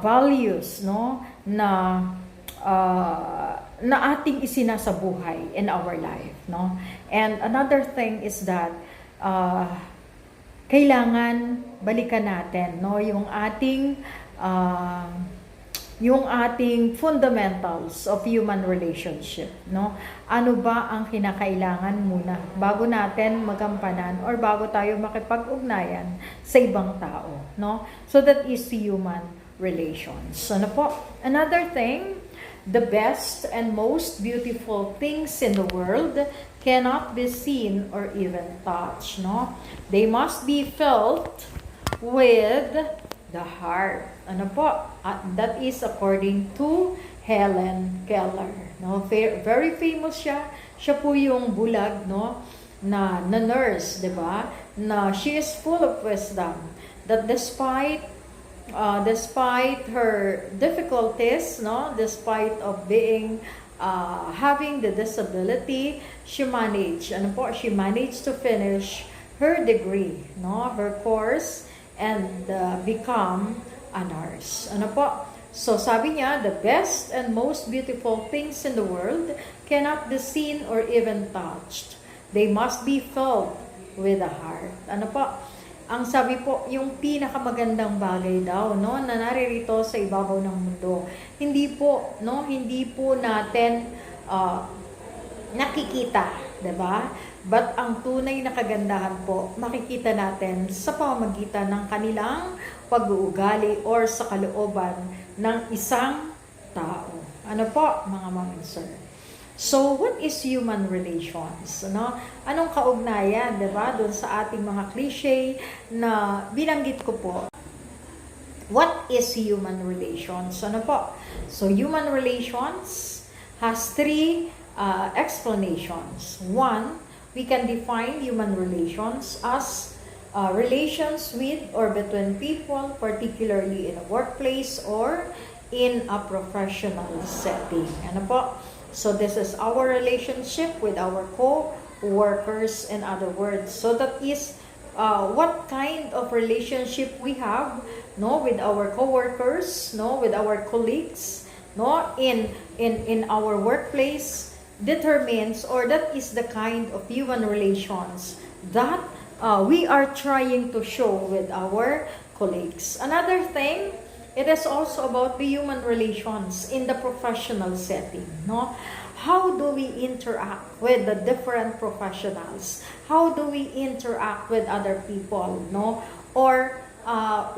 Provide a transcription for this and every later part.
values, no, na ating isinasabuhay in our life, no. And another thing is that kailangan balikan natin, no, yung ating fundamentals of human relationship, no? Ano ba ang kinakailangan muna bago natin magampanan or bago tayo makipag-ugnayan sa ibang tao, no? So that is human relations. Ano po? Another thing, the best and most beautiful things in the world cannot be seen or even touched, no? They must be felt with the heart. Ano po? That is according to Helen Keller. No? Very famous siya. Siya po yung bulag, no? na nurse, di ba? Na she is full of wisdom. That despite her difficulties, no? Despite of being having the disability, she managed to finish her degree, no? Her course, and become a nurse. Ano po? So sabi niya, the best and most beautiful things in the world cannot be seen or even touched. They must be felt with the heart. Ano po? Ang sabi po, yung pinakamagandang bagay daw, no, na naririto sa ibabaw ng mundo. Hindi po natin nakikita, 'di ba? But ang tunay na kagandahan po, makikita natin sa pamamagitan ng kanilang pag-uugali or sa kalooban ng isang tao. Ano po, mga ma'am and sir? So, what is human relations? Ano? Anong kaugnayan, 'di ba? Doon sa ating mga cliche na binanggit ko po. What is human relations? Ano po? So, human relations has three explanations. One, we can define human relations as relations with or between people, particularly in a workplace or in a professional setting. Ano po? So this is our relationship with our co-workers, in other words. So that is what kind of relationship we have, no, with our co-workers, no, with our colleagues, no, in our workplace determines, or that is the kind of human relations that we are trying to show with our colleagues. Another thing, it is also about the human relations in the professional setting, no? How do we interact with the different professionals? How do we interact with other people, no? Or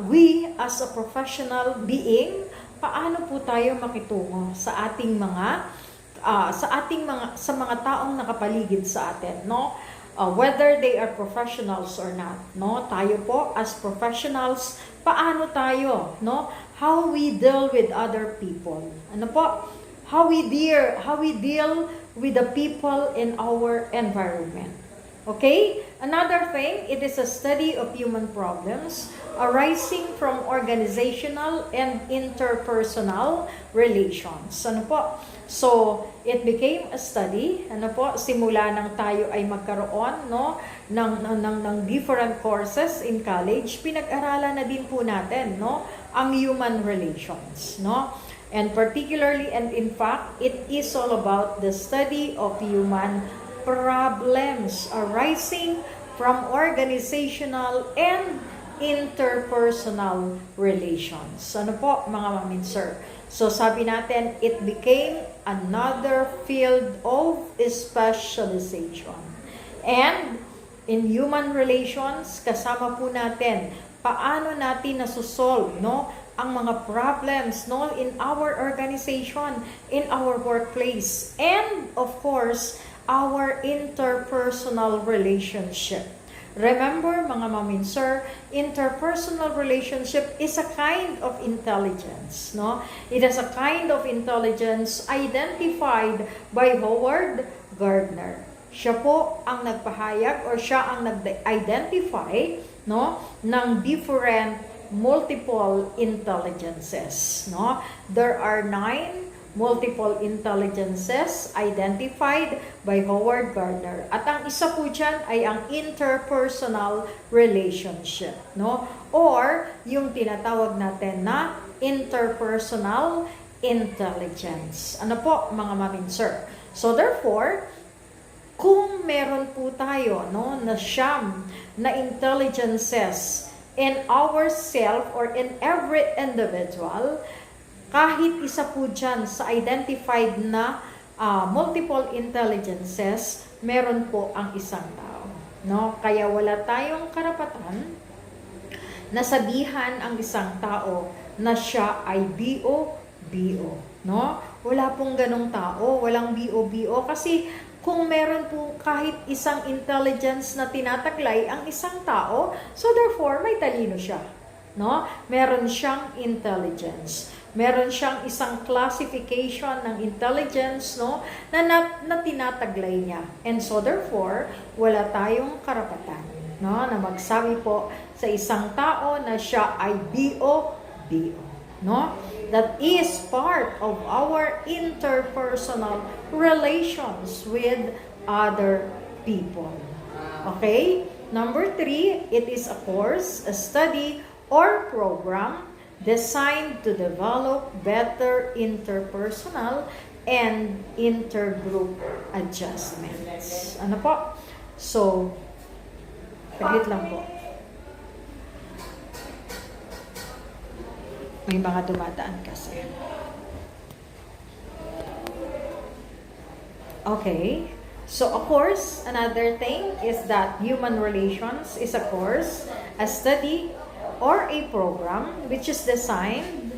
we as a professional being, paano po tayo makitungo sa ating mga sa mga taong nakapaligid sa atin, no? Whether they are professionals or not, no? Tayo po as professionals, paano tayo, no? How we deal with other people. Ano po? How we deal with the people in our environment. Okay? Another thing, it is a study of human problems arising from organizational and interpersonal relations. Ano po? So, it became a study, ano po, simula nang tayo ay magkaroon, no, ng different courses in college, pinag-aralan na din po natin, no, ang human relations, no? And particularly, and in fact, it is all about the study of human problems arising from organizational and interpersonal relations. Ano po, mga ma'am and sir? So sabi natin, it became another field of specialization. And in human relations, kasama po natin, paano natin nasusolve, no, ang mga problems, no, in our organization, in our workplace, and of course, our interpersonal relationship. Remember, mga ma'am and sir, interpersonal relationship is a kind of intelligence, no? It is a kind of intelligence identified by Howard Gardner. Siya po ang nagpahayag or siya ang nag-identify, no, ng different multiple intelligences, no? There are 9 multiple intelligences identified by Howard Gardner. At ang isa po dyan ay ang interpersonal relationship, no? Or yung tinatawag natin na interpersonal intelligence. Ano po, mga mamin sir? So therefore, kung meron po tayo no, na siyam na intelligences in ourself or in every individual, kahit isa po dyan sa identified na multiple intelligences, meron po ang isang tao. No? Kaya wala tayong karapatan na sabihan ang isang tao na siya ay BO. No? Wala pong ganong tao, walang BO. Kasi kung meron po kahit isang intelligence na tinataglay ang isang tao, so therefore may talino siya. No? Meron siyang intelligence. Meron siyang isang classification ng intelligence, no, na tinataglay niya. And so therefore, wala tayong karapatan, no, na magsabi po sa isang tao na siya ay BO. No? That is part of our interpersonal relations with other people. Okay? Number 3, it is a course, a study, or program designed to develop better interpersonal and intergroup adjustments. Ano po? So, paglit lang po. May mga dumadaan kasi. Okay. So, of course, another thing is that human relations is a course, a study, or a program which is designed,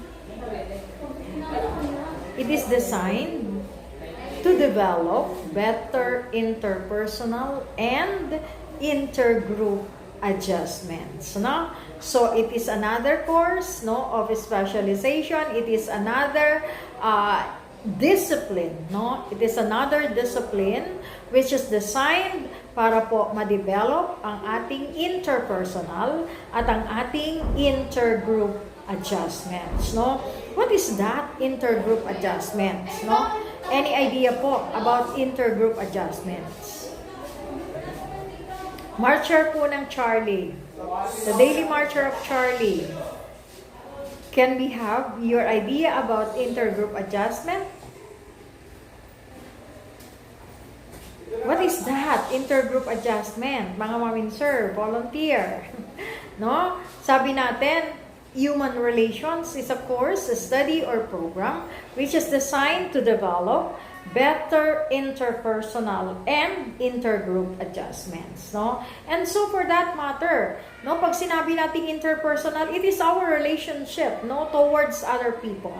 to develop better interpersonal and intergroup adjustments, no? So it is another course, no, of specialization. It is another discipline, no? It is another discipline which is designed para po ma-develop ang ating interpersonal at ang ating intergroup adjustments, no? What is that intergroup adjustments, no? Any idea po about intergroup adjustments? Marcher po ng Charlie. The daily marcher of Charlie. Can we have your idea about intergroup adjustment? What is that? Intergroup adjustment. Mga mamin sir, volunteer. No? Sabi natin, human relations is a course, a study, or program which is designed to develop better interpersonal and intergroup adjustments, no? And so for that matter, no, pag sinabi nating interpersonal, it is our relationship, no, towards other people.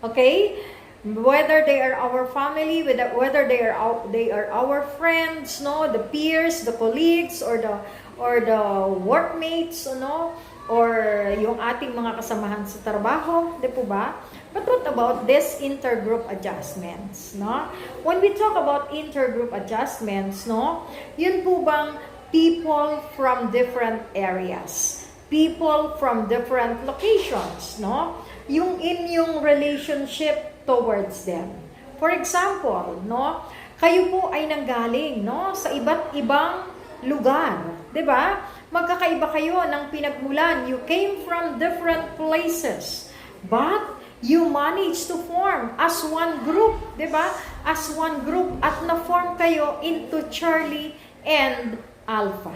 Okay? Whether they are our family, whether they are our friends, no, the peers, the colleagues, or the workmates, no, or yung ating mga kasamahan sa trabaho, di po ba? But what about this intergroup adjustments, no? When we talk about intergroup adjustments, no, yun po bang people from different areas, people from different locations, no? Yung inyong relationship towards them. For example, no, kayo po ay nanggaling, no, sa iba't ibang lugar, 'di ba? Magkakaiba kayo ng pinagmulan. You came from different places, but you managed to form as one group, 'di ba? As one group at na-form kayo into Charlie and Alpha.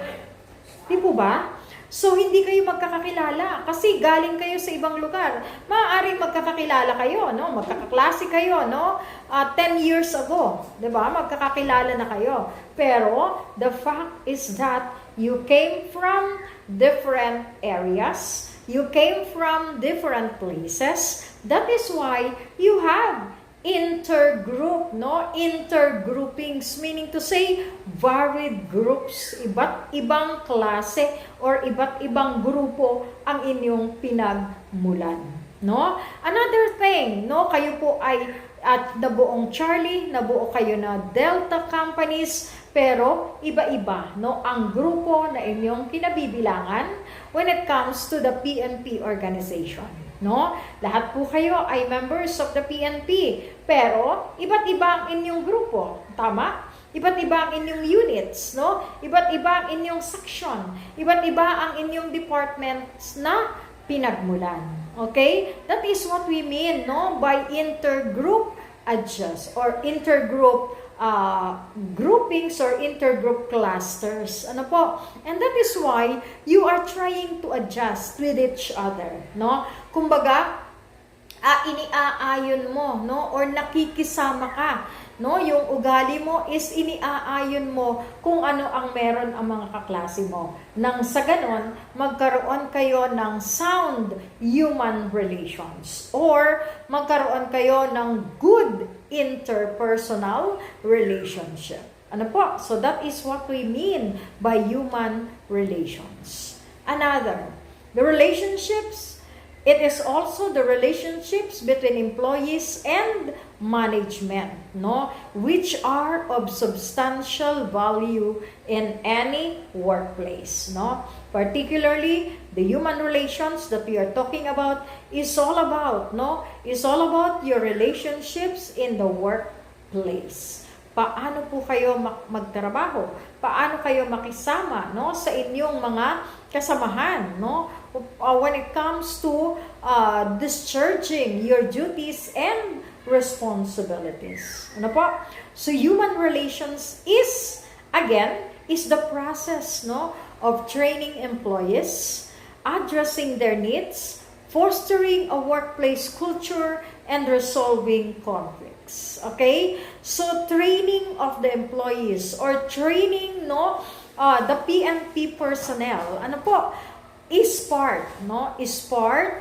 'Di po ba? So, hindi kayo magkakakilala kasi galing kayo sa ibang lugar. Maaaring magkakakilala kayo, no? Magkakaklase kayo, no? 10 years ago, 'di ba? Magkakakilala na kayo. Pero the fact is that you came from different areas, you came from different places. That is why you have intergroup, no? Intergroupings, meaning to say varied groups, iba't ibang klase or iba't ibang grupo ang inyong pinagmulan, no? Another thing, no, kayo po ay at nabuong Charlie, nabuo kayo na Delta companies, pero iba-iba, no, ang grupo na inyong kinabibilangan when it comes to the PNP organization, no? Lahat po kayo ay members of the PNP, pero iba't iba ang inyong grupo, tama? Iba't iba ang inyong units, no? Iba't iba ang inyong section, iba't iba ang inyong departments na pinagmulan. Okay? That is what we mean, no? By intergroup adjust or intergroup groupings or intergroup clusters. Ano po? And that is why you are trying to adjust with each other, no? Kumbaga, iniaayon mo, no? Or nakikisama ka, no? Yung ugali mo is iniaayon mo kung ano ang meron ang mga kaklase mo. Nang sa ganon, magkaroon kayo ng sound human relations or magkaroon kayo ng good interpersonal relationship. Ano po? So that is what we mean by human relations. Another, the relationships, it is also the relationships between employees and management, no? Which are of substantial value in any workplace, no? Particularly, the human relations that we are talking about is all about, no? Is all about your relationships in the workplace. Paano po kayo magtrabaho? Paano kayo makisama, no, sa inyong mga kasamahan, no? When it comes to discharging your duties and responsibilities. Ano po? So human relations is the process, no, of training employees, addressing their needs, fostering a workplace culture, and resolving conflicts. Okay? So training of the employees or training, no, the PNP personnel, ano po, is part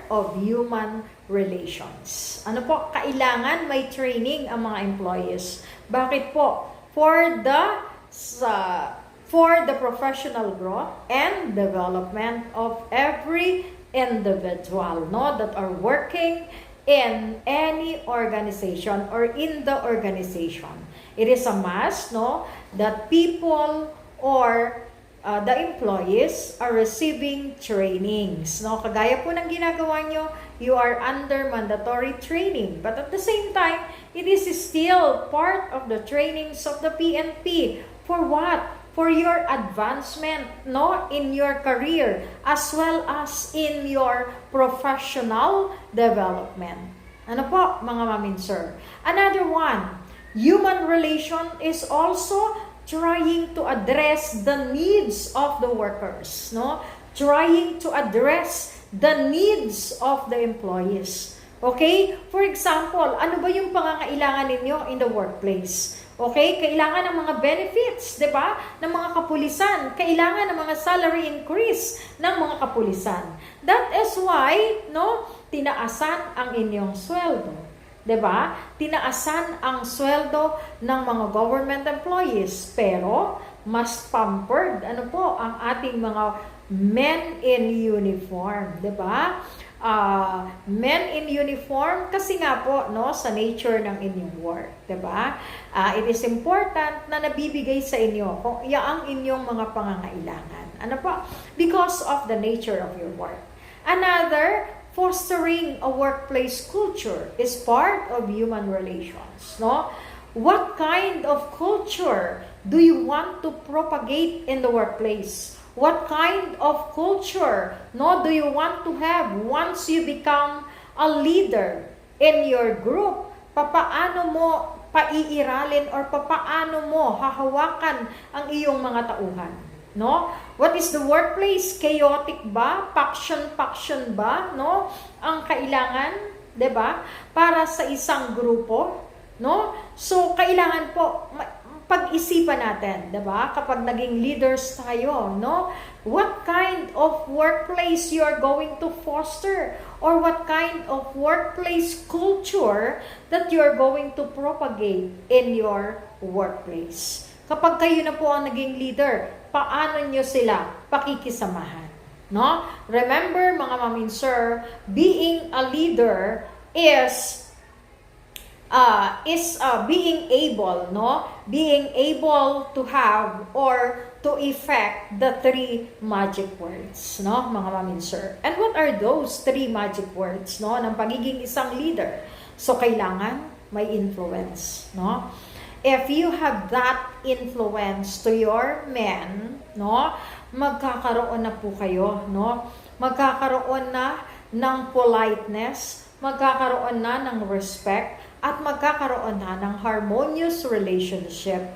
of human relations. Ano po, kailangan may training ang mga employees. Bakit po? For the professional growth and development of every individual, no, that are working in any organization or in the organization. It is a must, no, that people or the employees are receiving trainings, no? Kagaya po ng ginagawa nyo, you are under mandatory training. But at the same time, it is still part of the trainings of the PNP. For what? For your advancement, no, in your career as well as in your professional development. Ano po, mga mamin sir? Another one, human relation is also trying to address the needs of the workers, no? Trying to address the needs of the employees. Okay? For example, ano ba yung pangangailangan ninyo in the workplace? Okay? Kailangan ng mga benefits, di ba? Ng mga kapulisan. Kailangan ng mga salary increase ng mga kapulisan. That is why, no, tinaasan ang inyong sweldo. 'Di ba? Tinaasan ang sweldo ng mga government employees, pero mas pampered ano po ang ating mga men in uniform, 'di ba? Men in uniform kasi nga po, no, sa nature ng inyong work, 'di ba? It is important na nabibigay sa inyo kung ang inyong mga pangangailangan. Ano po? Because of the nature of your work. Another, fostering a workplace culture is part of human relations, no? What kind of culture do you want to propagate in the workplace? What kind of culture, no, do you want to have once you become a leader in your group? Papaano mo paiiralin or papaano mo hahawakan ang iyong mga tauhan? No? What is the workplace? Chaotic ba? Faction ba? No? Ang kailangan, 'di ba? Para sa isang grupo, no? So kailangan po pag-isipan natin, 'di ba? Kapag naging leaders tayo, no? What kind of workplace you are going to foster or what kind of workplace culture that you are going to propagate in your workplace? Kapag kayo na po ang naging leader, paano nyo sila pakikisamahan? No? Remember, mga mamin sir, being a leader is being able, no? Being able to have or to effect the 3 magic words, no, mga mamin sir. And what are those 3 magic words, no, ng pagiging isang leader? So kailangan may influence, no? If you have that influence to your men, no, magkakaroon na po kayo, no? Magkakaroon na ng politeness, magkakaroon na ng respect, at magkakaroon na ng harmonious relationship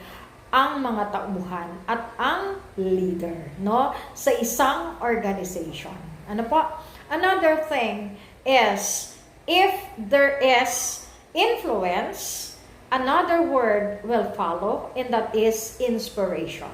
ang mga tauhan at ang leader, no, sa isang organization. Ano po? Another thing is, if there is influence, another word will follow, and that is inspiration.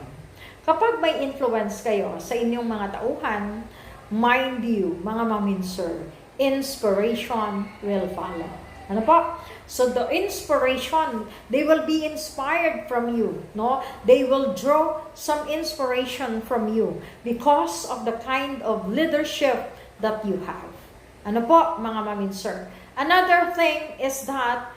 Kapag may influence kayo sa inyong mga tauhan, mind you, mga maminser, inspiration will follow. Ano po? So the inspiration, they will be inspired from you, no? They will draw some inspiration from you because of the kind of leadership that you have. Ano po, mga maminser? Another thing is that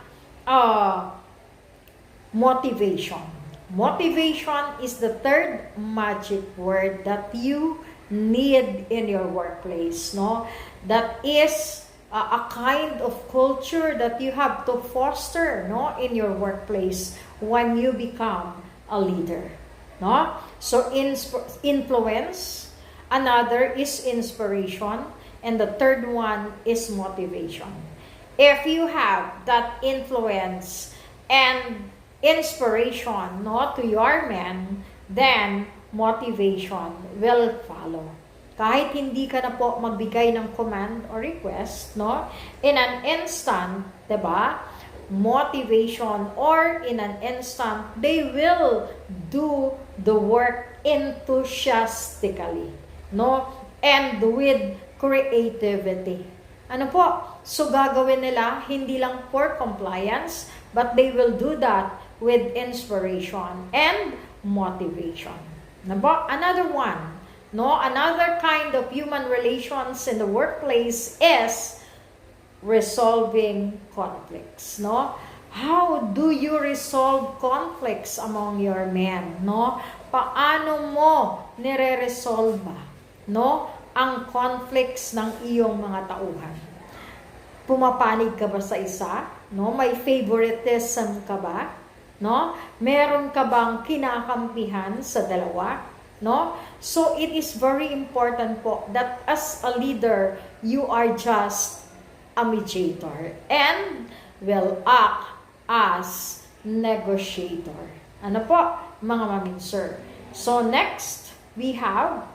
motivation. Motivation is the third magic word that you need in your workplace, no? That is a kind of culture that you have to foster, no, in your workplace when you become a leader, no? So influence, another is inspiration, and the third one is motivation. If you have that influence and inspiration, no, to your men, then motivation will follow. Kahit hindi ka na po magbigay ng command or request, no? In an instant, 'di ba? Motivation, or in an instant, they will do the work enthusiastically, no? And with creativity. Ano po? So gagawin nila hindi lang for compliance, but they will do that with inspiration and motivation. Ano po? Another one. No, another kind of human relations in the workplace is resolving conflicts, no? How do you resolve conflicts among your men, no? Paano mo nire-resolve, no, ang conflicts ng iyong mga tauhan? Pumapanig ka ba sa isa? No? May favoritism ka ba? No? Meron ka bang kinakampihan sa dalawa? No? So it is very important po that as a leader, you are just a mediator and will act as negotiator. Ano po, mga maminser? So next, we have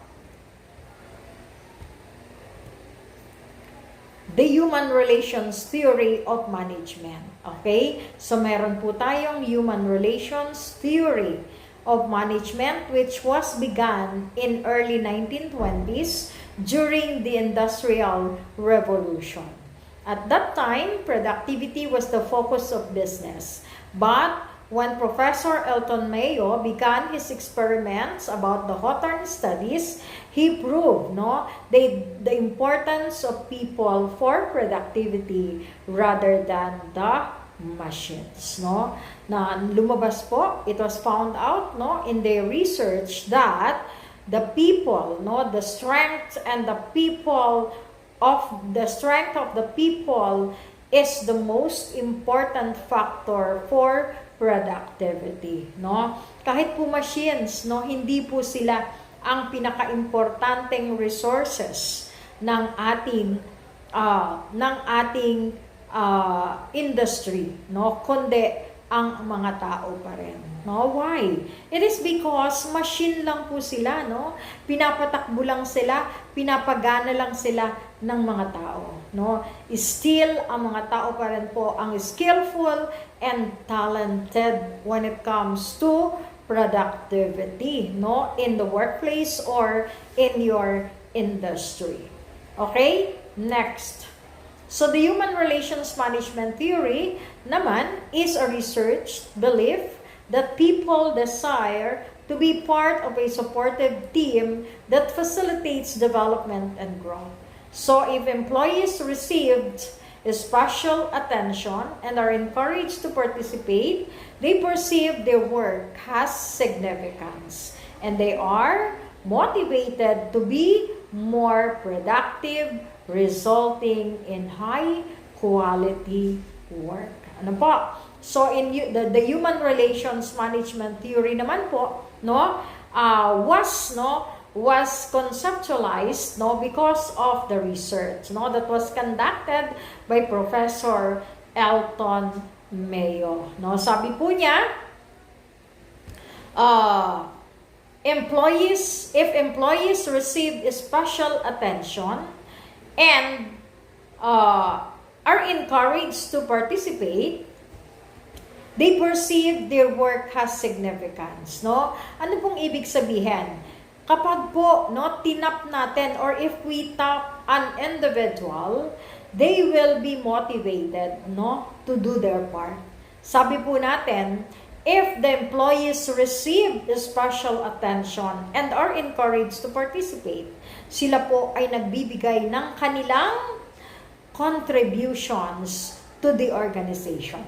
the human relations theory of management. Okay? So meron po tayong human relations theory of management, which was begun in early 1920s during the Industrial Revolution. At that time, productivity was the focus of business. But when Professor Elton Mayo began his experiments about the Hawthorne studies, he proved, no, the importance of people for productivity rather than the machines, no? Na lumabas po, it was found out, no, in their research that the people, no, the strength of the people is the most important factor for productivity, no? Kahit po machines, no, hindi po sila ang pinaka-importanteng resources ng ating industry, no, kundi ang mga tao pa rin, no? Why? It is because machine lang po sila, no? Pinapatakbo lang sila, pinapagana lang sila ng mga tao, no? Still, ang mga tao pa rin po ang skillful and talented when it comes to productivity, no, in the workplace or in your industry. Okay? Next. So the human relations management theory naman is a research belief that people desire to be part of a supportive team that facilitates development and growth. So if employees received special attention and are encouraged to participate, they perceive their work has significance and they are motivated to be more productive, resulting in high quality work. Ano po? So in the human relations management theory naman po, no, was was conceptualized, no, because of the research, no, that was conducted by Professor Elton Mayo. No, sabi po niya, if employees receive special attention and are encouraged to participate, they perceive their work has significance, no? Ano pong ibig sabihin? Kapag po, no, tinap natin or if we tap an individual, they will be motivated, no, to do their part. Sabi po natin, if the employees receive special attention and are encouraged to participate, sila po ay nagbibigay ng kanilang contributions to the organization.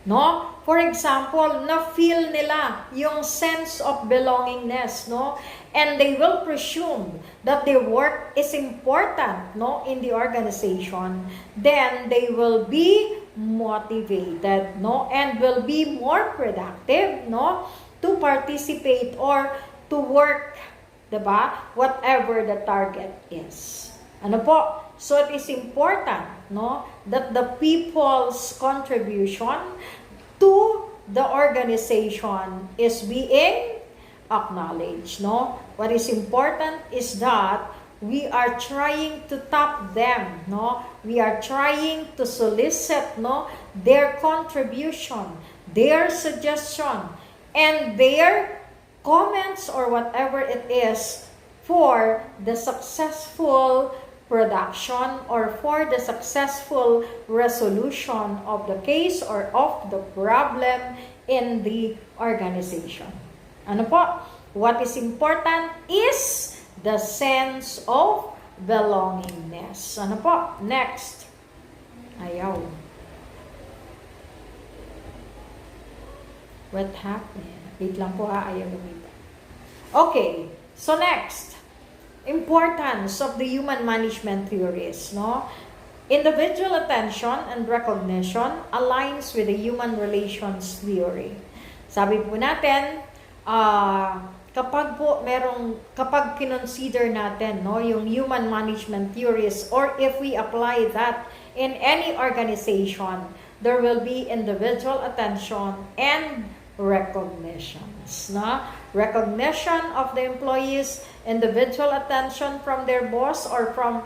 No? For example, na-feel nila yung sense of belongingness, no? And they will presume that their work is important, no, in the organization. Then they will be motivated, no, and will be more productive, no, to participate or to work, diba? Whatever the target is. Ano po? So it is important, no, that the people's contribution to the organization is being acknowledged, no? What is important is that we are trying to tap them, no? We are trying to solicit, no, their contribution, their suggestion, and their comments or whatever it is for the successful production or for the successful resolution of the case or of the problem in the organization. Ano po? What is important is the sense of belongingness. Ano po? Next. Ayaw. What happened? Wait lang po ha. Ayaw lumita. Okay. So next. Importance of the human management theories, no? Individual attention and recognition aligns with the human relations theory. Sabi po natin, kapag kinonsider natin, no, yung human management theories, or if we apply that in any organization, there will be individual attention and recognitions, no? Recognition of the employees, individual attention from their boss or from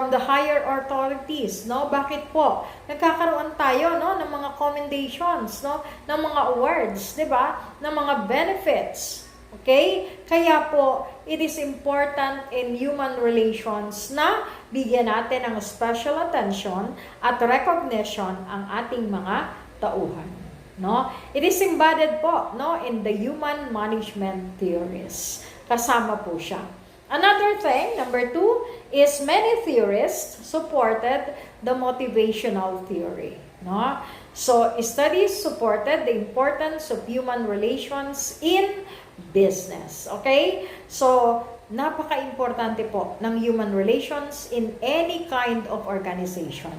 the higher authorities, no? Bakit po? Nagkakaroon tayo, no, ng mga commendations, no, ng mga awards, 'di ba? Ng mga benefits. Okay? Kaya po, it is important in human relations na bigyan natin ng special attention at recognition ang ating mga tauhan, no? It is embodied po, no, in the human management theories. Kasama po siya. Another thing, number 2, is many theorists supported the motivational theory, no? So, studies supported the importance of human relations in business. Okay? So, napaka-importante po ng human relations in any kind of organization.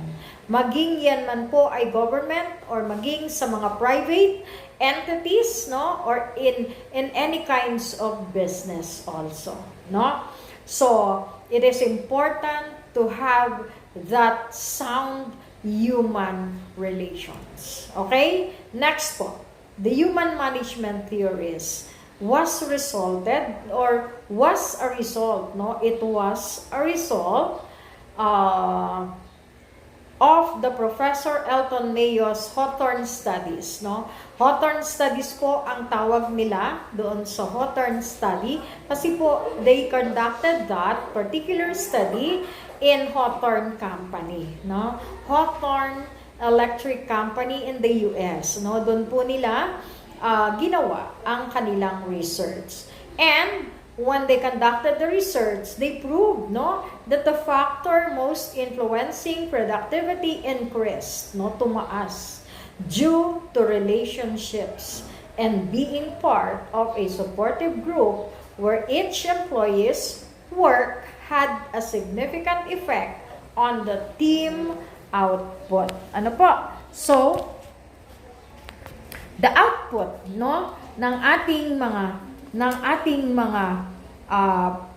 Maging yan man po ay government or maging sa mga private entities, no, or in any kinds of business also, no? So it is important to have that sound human relations. Okay? Next po, the human management theories was a result, no? It was a result of the Professor Elton Mayo's Hawthorne Studies, no? Hawthorne Studies po ang tawag nila doon sa Hawthorne Study kasi po they conducted that particular study in Hawthorne Company, no? Hawthorne Electric Company in the US, no? Doon po nila ginawa ang kanilang research. And when they conducted the research, they proved, no, that the factor most influencing productivity increased, no, tumaas, due to relationships and being part of a supportive group where each employee's work had a significant effect on the team output. Ano po? So, the output, no, ng ating mga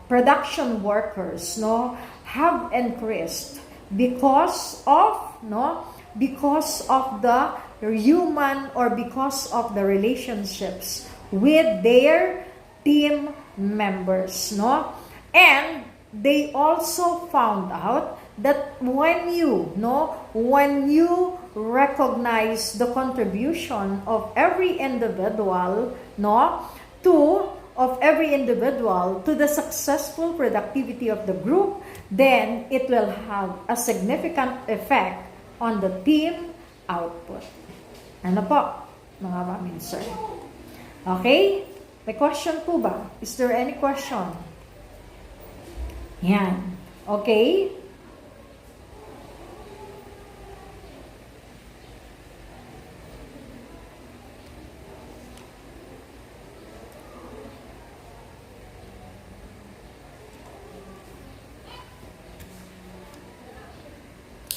production workers, no, have increased because of, no, because of the human, or because of the relationships with their team members, no. And they also found out that when you, no, when you recognize the contribution of every individual, no, to of every individual to the successful productivity of the group, then it will have a significant effect on the team output. Ano po, mga ma'am, sir? Okay? May question po ba? Is there any question? Yan. Okay?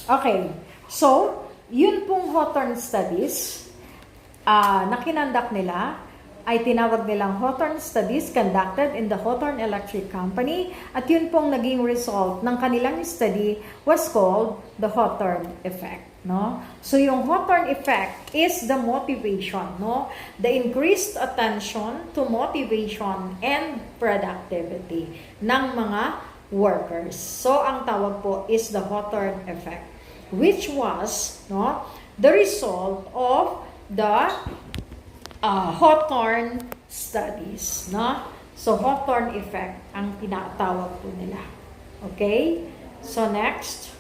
Okay. So, yun pong Hawthorne studies na kinandak nila ay tinawag nilang Hawthorne studies conducted in the Hawthorne Electric Company, at yun pong naging result ng kanilang study was called the Hawthorne effect, no? So yung Hawthorne effect is the motivation, no? The increased attention to motivation and productivity ng mga workers. So ang tawag po is the Hawthorne effect, which was, no, the result of the Hawthorne studies, no? So Hawthorne effect ang tinatawag po nila. Okay? So next,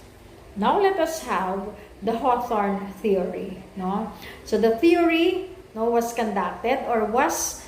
now let us have the Hawthorne theory, no? So the theory, no, was conducted or was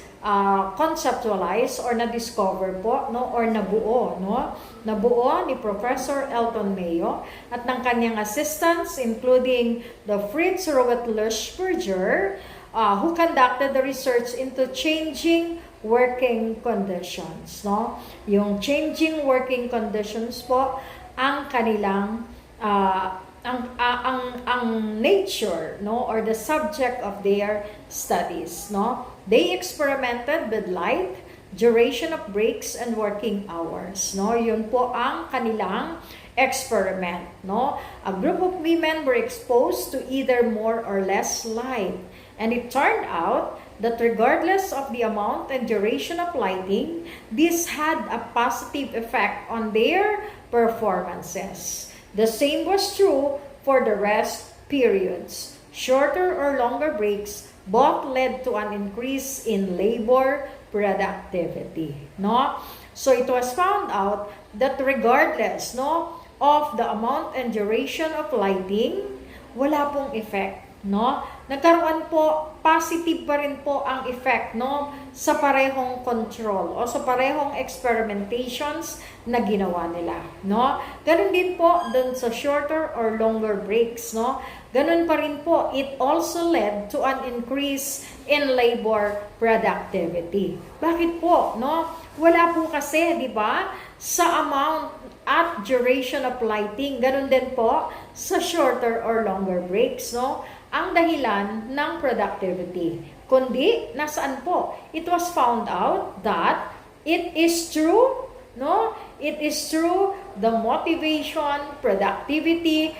conceptualized or na-discover po, no, or nabuo, no? Nabuo ni Professor Elton Mayo at ng kanyang assistants, including the Fritz Roetlusch-Berger, who conducted the research into changing working conditions, no? Yung changing working conditions po ang kanilang ang nature, no, or the subject of their studies, no? They experimented with light, duration of breaks, and working hours, no? Yun po ang kanilang experiment, no? A group of women were exposed to either more or less light, and it turned out that regardless of the amount and duration of lighting, this had a positive effect on their performances. The same was true for the rest periods. Shorter or longer breaks both led to an increase in labor productivity, no? So it was found out that regardless, no, of the amount and duration of lighting, wala pong effect, no? Nagkaroon po, positive pa rin po ang effect, no, sa parehong control o sa parehong experimentations na ginawa nila, no? Ganun din po dun sa shorter or longer breaks, no? Ganun pa rin po, it also led to an increase in labor productivity. Bakit po, no? Wala po kasi, di ba, sa amount at duration of lighting, ganun din po sa shorter or longer breaks, no? Ang dahilan ng productivity. Kundi, nasaan po? It was found out that it is true, no? It is true, the motivation, productivity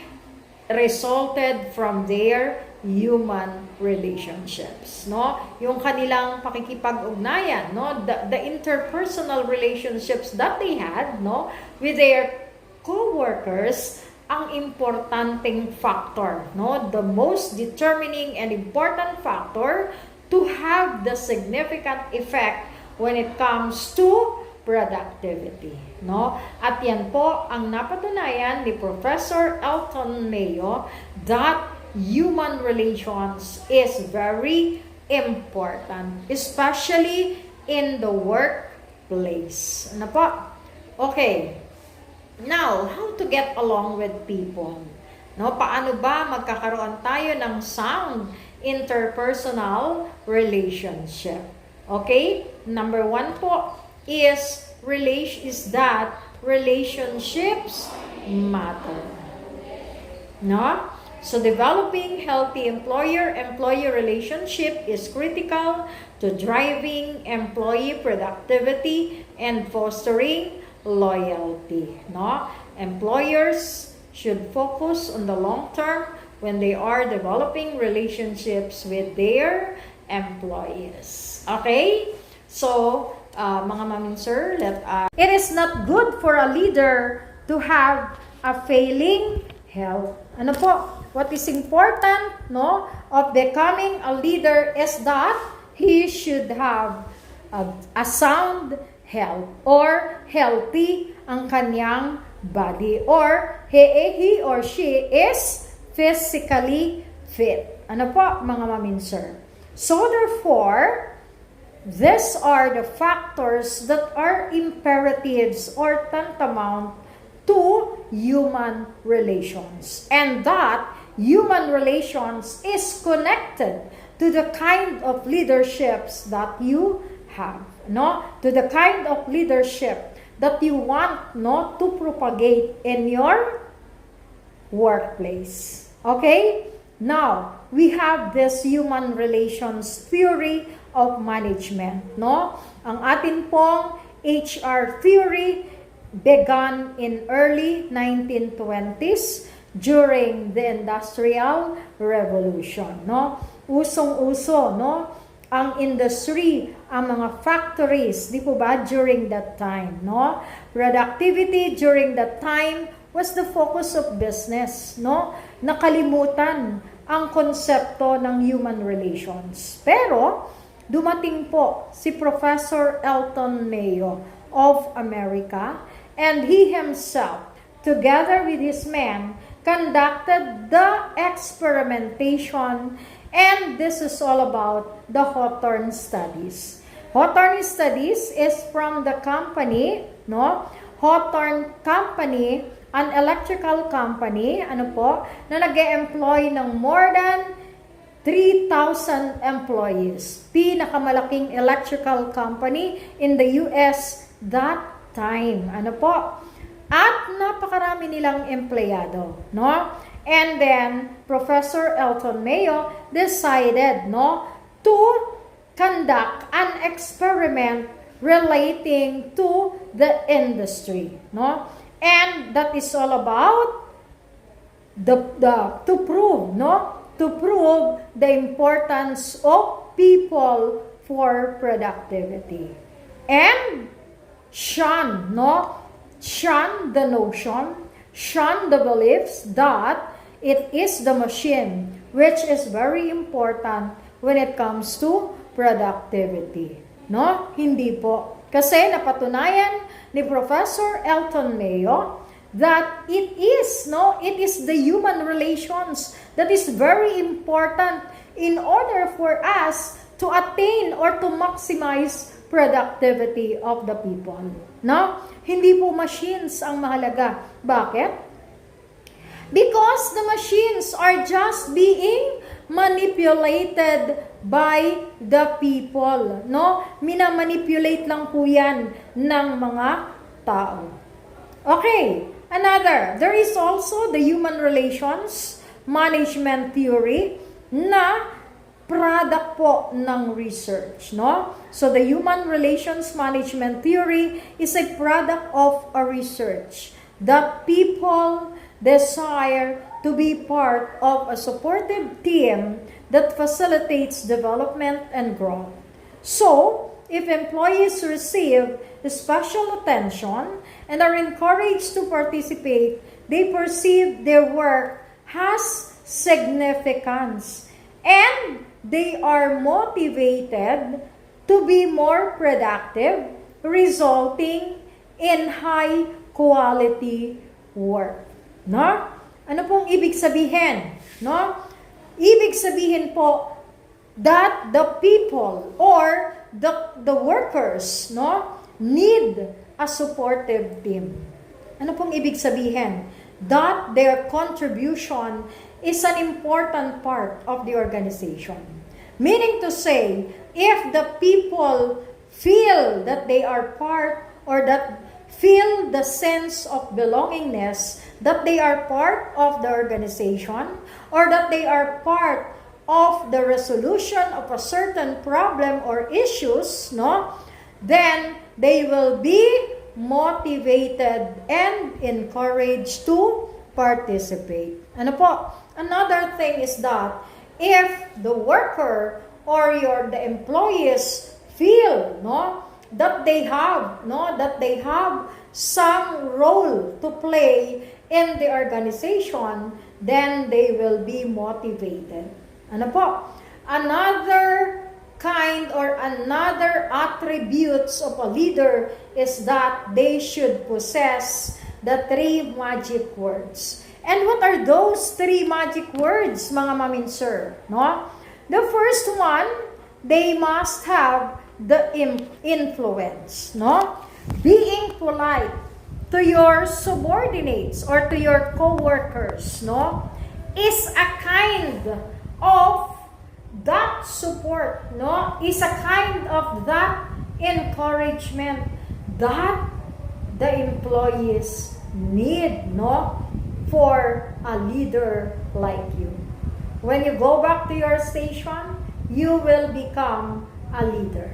resulted from their human relationships, no? Yung kanilang pakikipag-ugnayan, no? The interpersonal relationships that they had, no, with their co-workers, ang importanteng factor, no? The most determining and important factor to have the significant effect when it comes to productivity, no? At yan po ang napatunayan ni Professor Elton Mayo, that human relations is very important, especially in the workplace. Ano po? Okay. Now, how to get along with people? No, paano ba magkakaroon tayo ng sound interpersonal relationship? Okay? Number 1 po is that relationships matter. No? So developing healthy employer-employee relationship is critical to driving employee productivity and fostering loyalty, no? Employers should focus on the long term when they are developing relationships with their employees. Okay? So, mga ma'am and sir, it is not good for a leader to have a failing health. Ano po? What is important, no, of becoming a leader is that he should have a sound health or healthy ang kanyang body, or he or she is physically fit. Ano po, mga ma'am and sir? So therefore, these are the factors that are imperatives or tantamount to human relations. And that human relations is connected to the kind of leaderships that you have, no? To the kind of leadership that you want, no, to propagate in your workplace. Okay? Now, we have this human relations theory of management, no? Ang atin pong HR theory began in early 1920s during the Industrial Revolution, no? Usong-uso, no? Ang industry, ang mga factories, di po ba, during that time, no? Productivity during that time was the focus of business, no? Nakalimutan ang konsepto ng human relations. Pero, dumating po si Professor Elton Mayo of America, and he himself, together with his men, conducted the experimentation, and this is all about the Hawthorne studies. Hawthorne studies is from the company, no? Hawthorne Company, an electrical company, ano po, na nag-e-employ ng more than 3,000 employees. Pinakamalaking electrical company in the US that time. Ano po? At napakarami nilang empleyado, no? And then, Professor Elton Mayo decided, no, to conduct an experiment relating to the industry, no? And that is all about to prove, no? To prove the importance of people for productivity. And shun, no? Shun the notion, shun the beliefs that it is the machine which is very important when it comes to productivity. No? Hindi po. Kasi napatunayan ni Professor Elton Mayo that it is the human relations that is very important in order for us to attain or to maximize productivity of the people. No? Hindi po machines ang mahalaga. Bakit? Because the machines are just being manipulated by the people. No? Minamanipulate lang po yan ng mga tao. Okay. Another, there is also the human relations management theory na product po ng research, no? So the human relations management theory is a product of a research that people desire to be part of a supportive team that facilitates development and growth. So, if employees receive special attention and are encouraged to participate, they perceive their work has significance and they are motivated to be more productive, resulting in high quality work. No? Ano pong ibig sabihin? No? Ibig sabihin po that the people or the workers, no, need a supportive team. Ano pong ibig sabihin? That their contribution is an important part of the organization. Meaning to say, if the people feel that they are part or that feel the sense of belongingness, that they are part of the organization or that they are part of the resolution of a certain problem or issues, no, then they will be motivated and encouraged to participate. Ano po? Another thing is that if the worker or the employees feel that they have some role to play in the organization, then they will be motivated. Ano po? Another kind or another attributes of a leader is that they should possess the 3 magic words. And what are those 3 magic words, mga mamin sir? The first one, they must have the influence. Being polite to your subordinates or to your co-workers, is a kind of that support, is a kind of that encouragement that the employees need, for a leader like you. When you go back to your station, you will become a leader.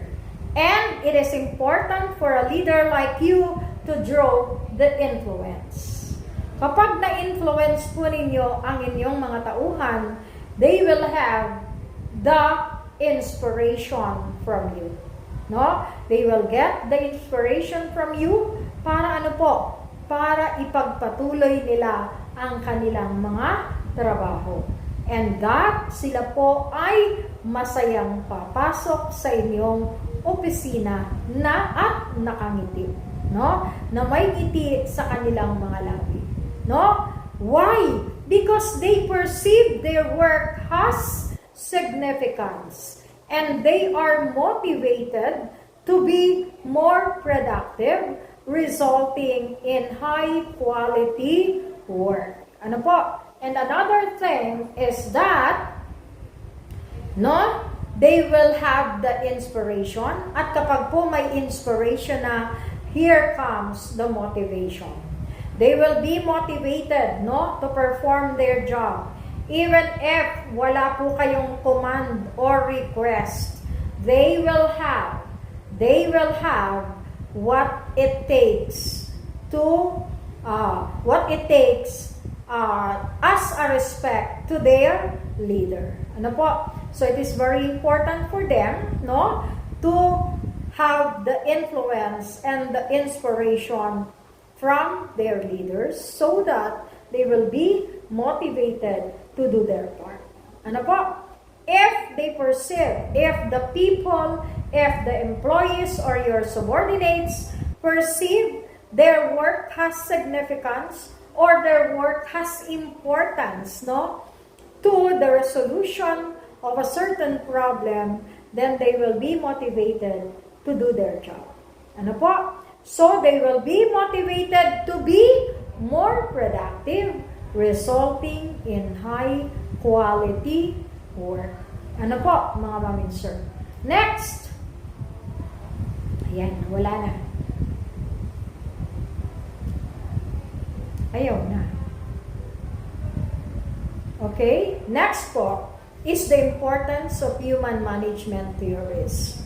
And it is important for a leader like you to draw the influence. Kapag na-influence po ninyo ang inyong mga tauhan, they will have the inspiration from you. They will get the inspiration from you para para ipagpatuloy nila ang kanilang mga trabaho. And that sila po ay masayang papasok sa inyong opisina at nakangiti. Na may ngiti sa kanilang mga labi. Why? Because they perceive their work has significance. And they are motivated to be more productive, resulting in high quality work. Ano po? And another thing is that they will have the inspiration, at kapag po may inspiration na, here comes the motivation. They will be motivated to perform their job. Even if wala po kayong command or request, they will have what it takes as a respect to their leader. Ano po? So it is very important for them, to have the influence and the inspiration from their leaders so that they will be motivated to do their part. Ano po? If they perceive, if the people, if the employees or your subordinates perceive their work has significance or their work has importance, to the resolution of a certain problem, then they will be motivated to do their job. Ano po? So they will be motivated to be more productive, resulting in high quality work. Ano po, mga mamin sir? Next. Ayan, wala na. Ayaw na. Okay? Next po is the importance of human management theories.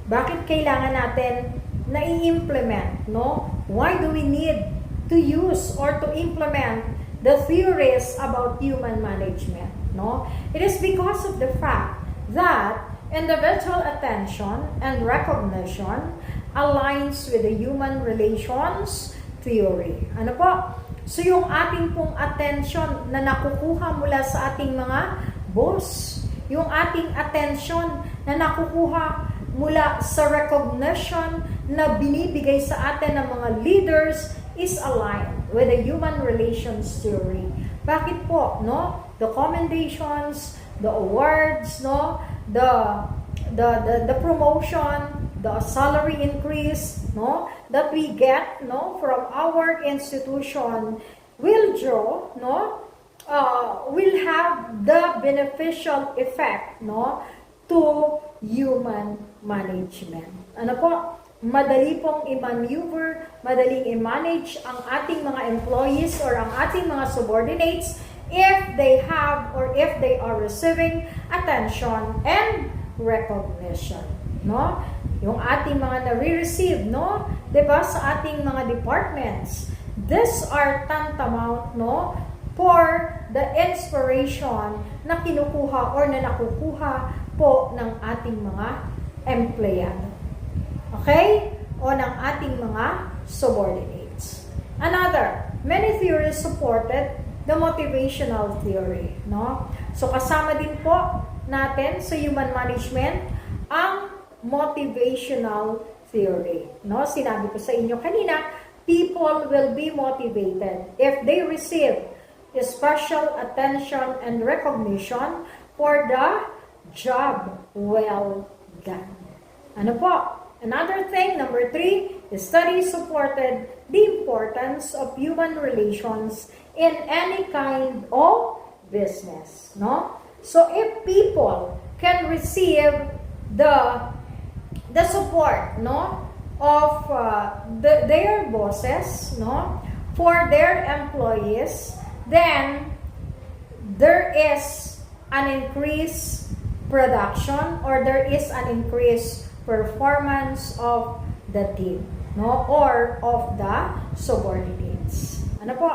Bakit kailangan natin na i-implement, Why do we need to use or to implement the theories about human management, It is because of the fact that individual attention and recognition aligns with the human relations theory. Ano po? So yung ating pong attention na nakukuha mula sa ating mga boss, yung ating attention na nakukuha mula sa recognition na binibigay sa atin ng mga leaders is aligned with the human relations theory. Bakit po, The commendations, the awards, the promotion, the salary increase, that we get, from our institution will draw, will have the beneficial effect, to human management. Ano po? Madali pong i-maneuver, madaling i-manage ang ating mga employees or ang ating mga subordinates if they have or if they are receiving attention and recognition. yung ating mga nare-receive, no? 'Di ba, sa ating mga departments. These are tantamount, no, for the inspiration na kinukuha or na nakukuha po ng ating mga empleyado. Okay? O ng ating mga subordinates. Another, many theories supported the motivational theory, no? So kasama din po natin sa human management ang motivational theory, no? Sinabi ko sa inyo kanina, people will be motivated if they receive special attention and recognition for the job well done. Ano po? Another thing, number 3, the study supported the importance of human relations in any kind of business, no? So if people can receive the support, no, of their bosses, no, for their employees, then there is an increased production or there is an increased performance of the team, no, or of the subordinates. Ano po?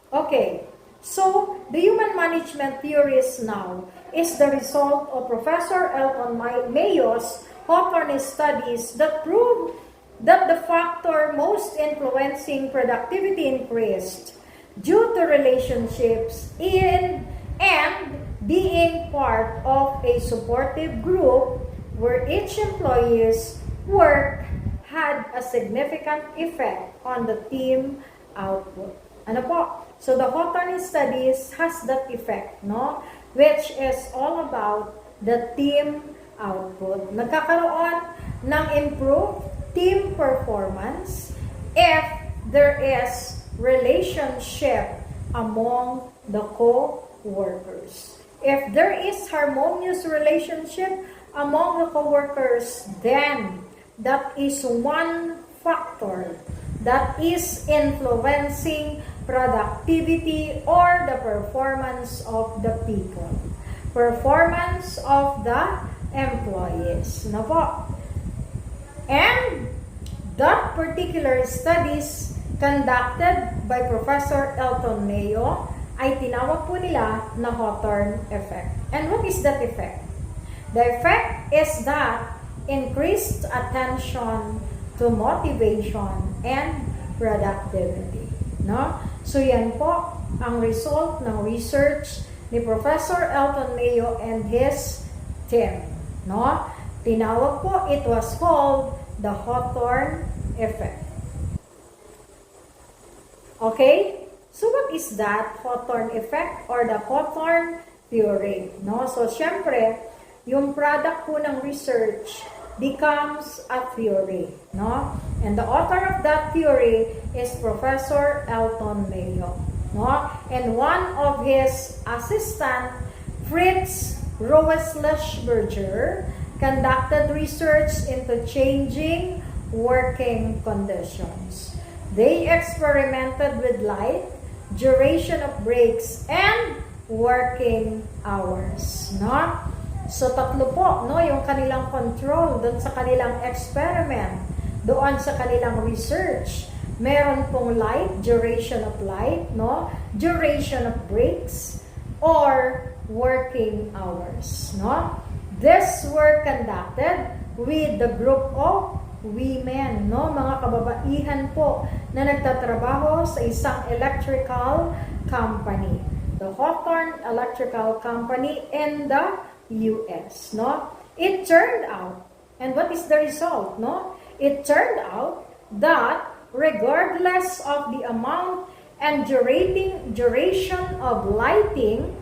Okay. So, the human management theories now is the result of Professor Elton Mayo's Hawthorne studies that prove that the factor most influencing productivity increased due to relationships in and being part of a supportive group where each employee's work had a significant effect on the team output. Ano po? So the Hawthorne studies has that effect, no? Which is all about the team output. Nagkakaroon ng improved team performance if there is relationship among the co-workers. If there is harmonious relationship among the co-workers, then that is one factor that is influencing productivity or the performance of the people. Performance of the employees. No po? And that particular studies conducted by Professor Elton Mayo ay tinawag po nila na Hawthorne effect. And what is that effect? The effect is that increased attention to motivation and productivity. No? So yan po ang result ng research ni Professor Elton Mayo and his team. No? Tinawag po, it was called the Hawthorne effect. Okay? So what is that Hawthorne effect or the Hawthorne theory? No? So syempre, yung product po ng research becomes a theory, no? And the author of that theory is Professor Elton Mayo, no? And one of his assistant, Fritz Roesleshberger, conducted research into changing working conditions. They experimented with light, duration of breaks, and working hours, no? So, tatlo po, no, yung kanilang control doon sa kanilang experiment, doon sa kanilang research. Meron pong light, duration of light, no, duration of breaks, or working hours, no. This were conducted with the group of women, no, mga kababaihan po na nagtatrabaho sa isang electrical company. The Hawthorne Electrical Company in the US, no? It turned out, and what is the result, no? It turned out that regardless of the amount and duration of lighting,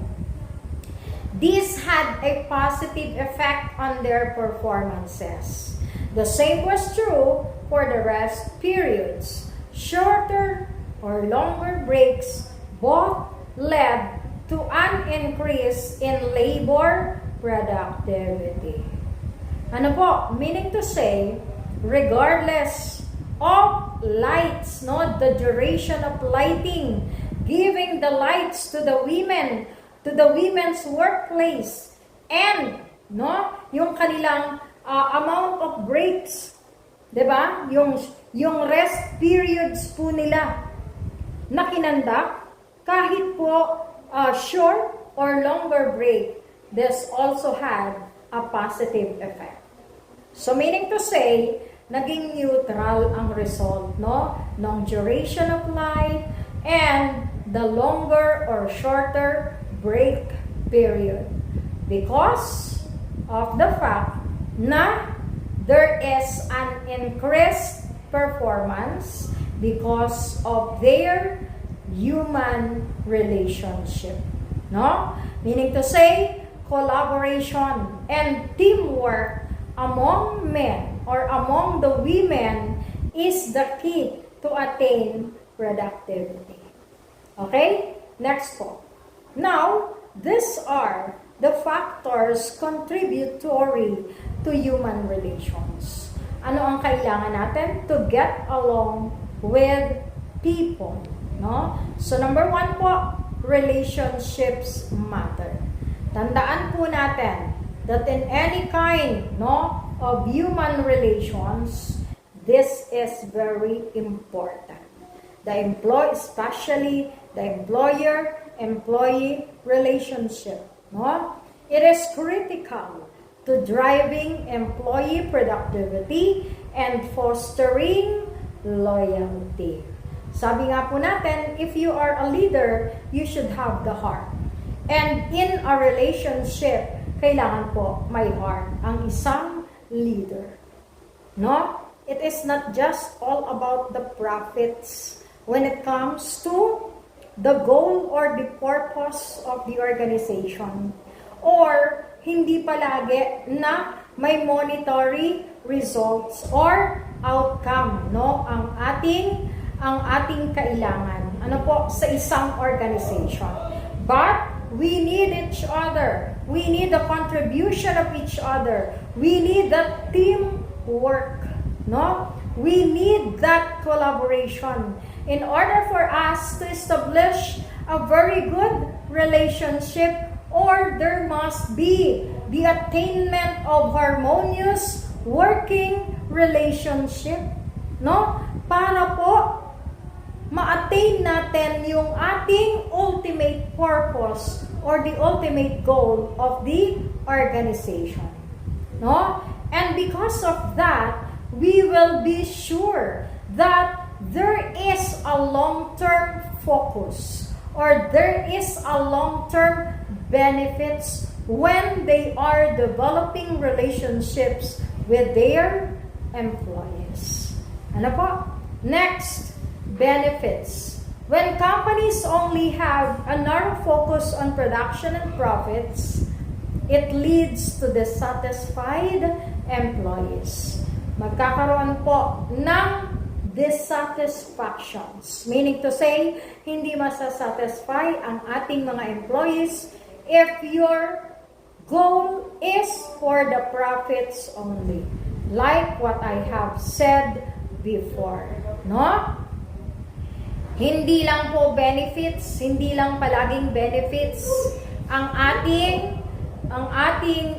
this had a positive effect on their performances. The same was true for the rest periods. Shorter or longer breaks both led to an increase in labor productivity. Ano po? Meaning to say, regardless of lights, no, the duration of lighting, giving the lights to the women, to the women's workplace, and no, yung kanilang amount of breaks 'Diba? Yung rest periods po nila na kinandak, kahit po short or longer break, this also had a positive effect. So meaning to say, naging neutral ang result, no? Ng duration of life and the longer or shorter break period. Because of the fact na there is an increased performance because of their human relationship. No? Meaning to say, collaboration and teamwork among men or among the women is the key to attain productivity. Okay? Next po. Now, these are the factors contributory to human relations. Ano ang kailangan natin? To get along with people. No? So, number 1 po, relationships matter. Tandaan po natin that in any kind, no, of human relations, this is very important. The especially the employer-employee relationship, no? It is critical to driving employee productivity and fostering loyalty. Sabi nga po natin, if you are a leader, you should have the heart. And in a relationship, kailangan po may heart ang isang leader. No? It is not just all about the profits when it comes to the goal or the purpose of the organization. Or hindi palagi na may monetary results or outcome, no? Ang ating kailangan. Ano po sa isang organization. But we need each other. We need the contribution of each other. We need that teamwork, no? We need that collaboration in order for us to establish a very good relationship, or there must be the attainment of harmonious working relationship, no? Para po ma-attain natin yung ating ultimate purpose or the ultimate goal of the organization. No? And because of that, we will be sure that there is a long-term focus or there is a long-term benefits when they are developing relationships with their employees. Ano po? Next, benefits. When companies only have a narrow focus on production and profits, it leads to dissatisfied employees. Magkakaroon po ng dissatisfactions. Meaning to say, hindi masasatisfy ang ating mga employees if your goal is for the profits only. Like what I have said before. No? Hindi lang po benefits, hindi lang palaging benefits ang ating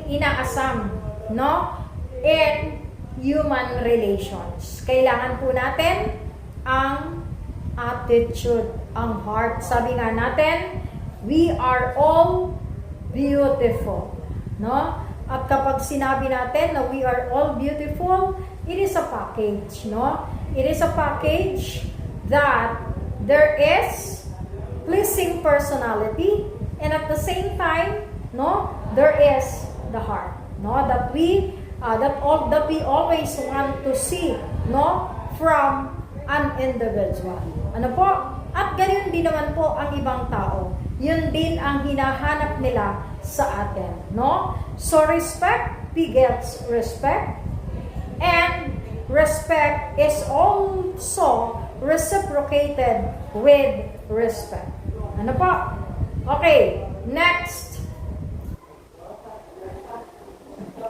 inaasam, no? In human relations. Kailangan po natin ang attitude, ang heart. Sabi nga natin, we are all beautiful, no? At kapag sinabi natin na we are all beautiful, it is a package, no? It is a package that there is pleasing personality, and at the same time, no, there is the heart, no, that we always want to see, no, from an individual. Ano po? At ganyan din naman po ang ibang tao. Yun din ang hinahanap nila sa atin, no? So respect begets respect, and respect is also reciprocated with respect. Ano po? Okay, next.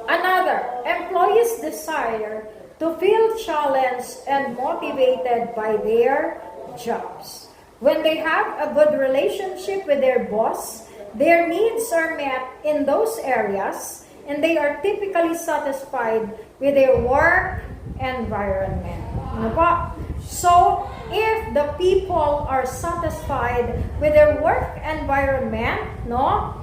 Another, employees desire to feel challenged and motivated by their jobs. When they have a good relationship with their boss, their needs are met in those areas, and they are typically satisfied with their work environment. Ano po? So, if the people are satisfied with their work environment, no,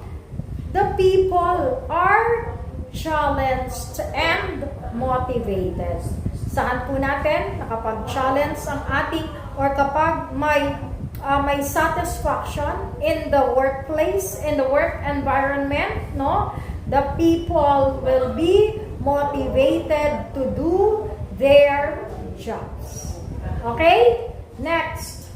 the people are challenged and motivated. Saan po natin nakapag-challenge ang ating or kapag may satisfaction in the workplace, in the work environment, no, the people will be motivated to do their jobs. Okay? Next.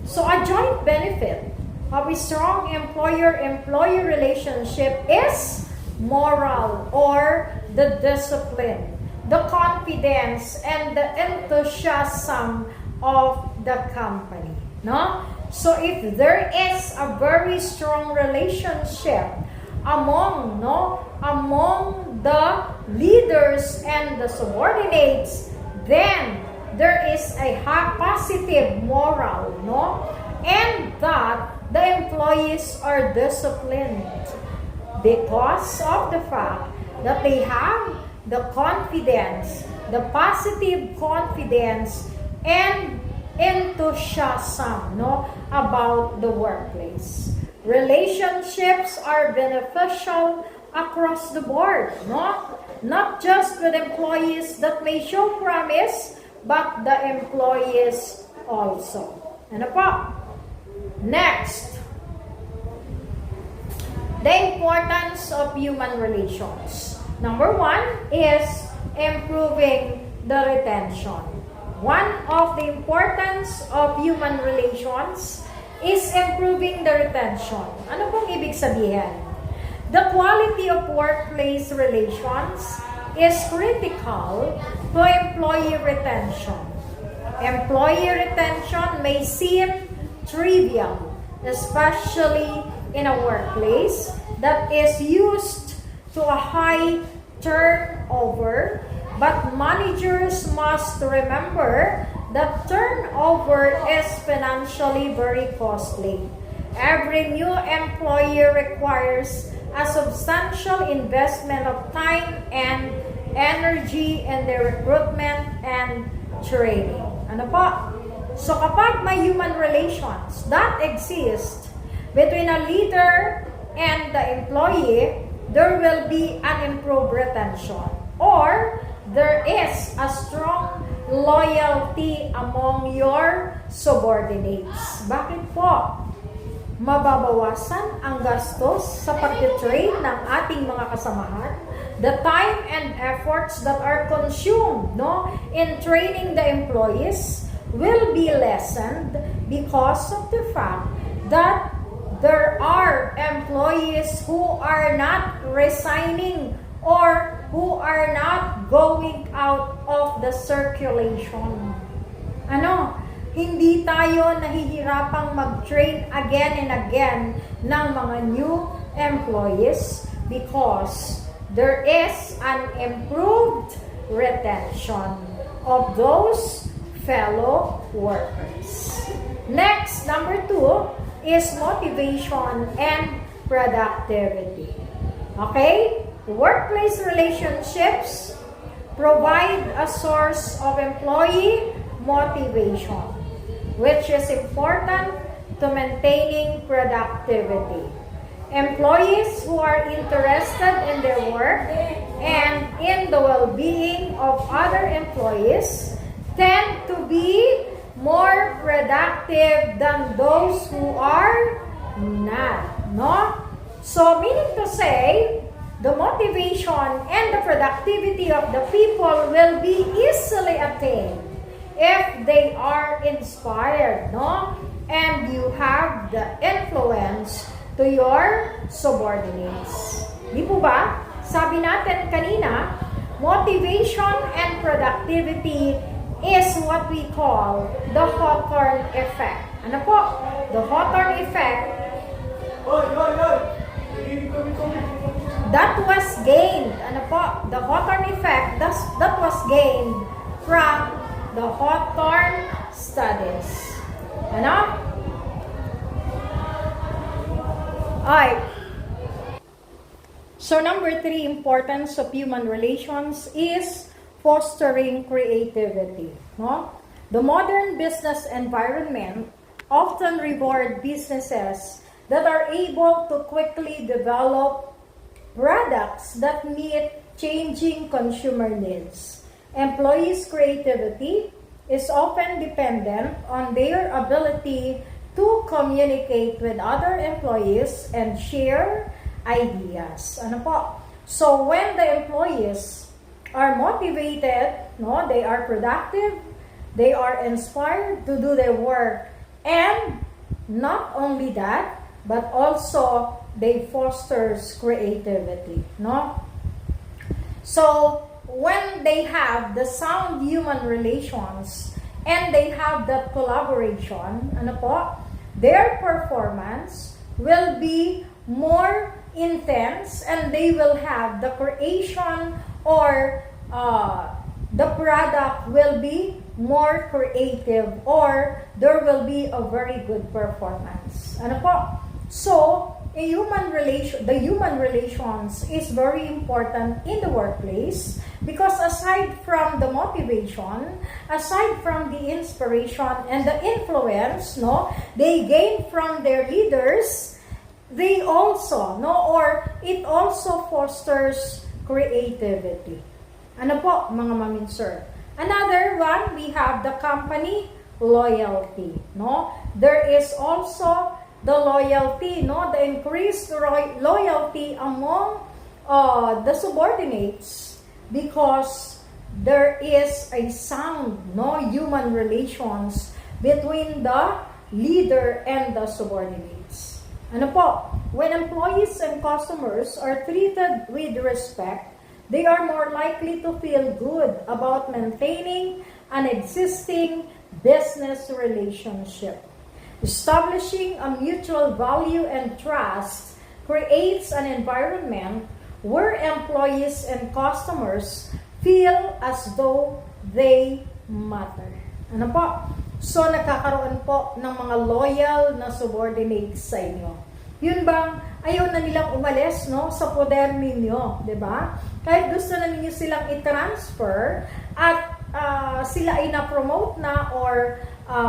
So a joint benefit of a strong employer-employee relationship is moral or the discipline, the confidence, and the enthusiasm of the company. No? So if there is a very strong relationship among the leaders and the subordinates, then there is a positive moral, no? And that the employees are disciplined because of the fact that they have the confidence, the positive confidence and enthusiasm, no, about the workplace. Relationships are beneficial across the board, no? Not just with employees that may show promise, but the employees also. Ano po? Next, the importance of human relations. Number 1 is improving the retention. One of the importance of human relations is improving the retention. Ano pong ibig sabihin? The quality of workplace relations is critical to employee retention. Employee retention may seem trivial, especially in a workplace that is used to a high turnover, but managers must remember that turnover is financially very costly. Every new employee requires a substantial investment of time and energy in their recruitment and training. Ano po? So kapag may human relations that exist between a leader and the employee, there will be an improved retention, or there is a strong loyalty among your subordinates. Bakit po? Mababawasan ang gastos sa pag-train ng ating mga kasamahan, the time and efforts that are consumed, no, in training the employees will be lessened because of the fact that there are employees who are not resigning or who are not going out of the circulation. Ano? Hindi tayo nahihirapang mag-train again and again ng mga new employees because there is an improved retention of those fellow workers. Next, number 2 is motivation and productivity. Okay? Workplace relationships provide a source of employee motivation, which is important to maintaining productivity. Employees who are interested in their work and in the well-being of other employees tend to be more productive than those who are not, no? So, meaning to say, the motivation and the productivity of the people will be easily attained if they are inspired, no? And you have the influence to your subordinates. Di po ba? Sabi natin kanina, motivation and productivity is what we call the Hawthorne effect. Ano po? The Hawthorne effect that was gained, ano po? The Hawthorne effect that was gained from the Hawthorne studies. Ano? Alright. So number 3, importance of human relations is fostering creativity. No? The modern business environment often reward businesses that are able to quickly develop products that meet changing consumer needs. Employees' creativity is often dependent on their ability to communicate with other employees and share ideas. Ano po? So when the employees are motivated, no, they are productive, they are inspired to do their work, and not only that, but also they fosters creativity, no? So when they have the sound human relations and they have that collaboration, ano po, their performance will be more intense and they will have the creation or the product will be more creative or there will be a very good performance. Ano po? So, the human relations is very important in the workplace because aside from the motivation, aside from the inspiration and the influence, no, they gain from their leaders, they also, no, or it also fosters creativity. Ano po, mga mamin sir? Another one, we have the company loyalty, no? There is also the loyalty, no, the increased loyalty among the subordinates because there is a sound, no, human relations between the leader and the subordinates. Ano po? When employees and customers are treated with respect, they are more likely to feel good about maintaining an existing business relationship. Establishing a mutual value and trust creates an environment where employees and customers feel as though they matter. Ano po? So, nagkakaroon po ng mga loyal na subordinates sa inyo. Yun bang ayaw na nilang umalis, no, sa poder ninyo, 'di ba? Kahit gusto na ninyo silang i-transfer at sila ay na-promote na or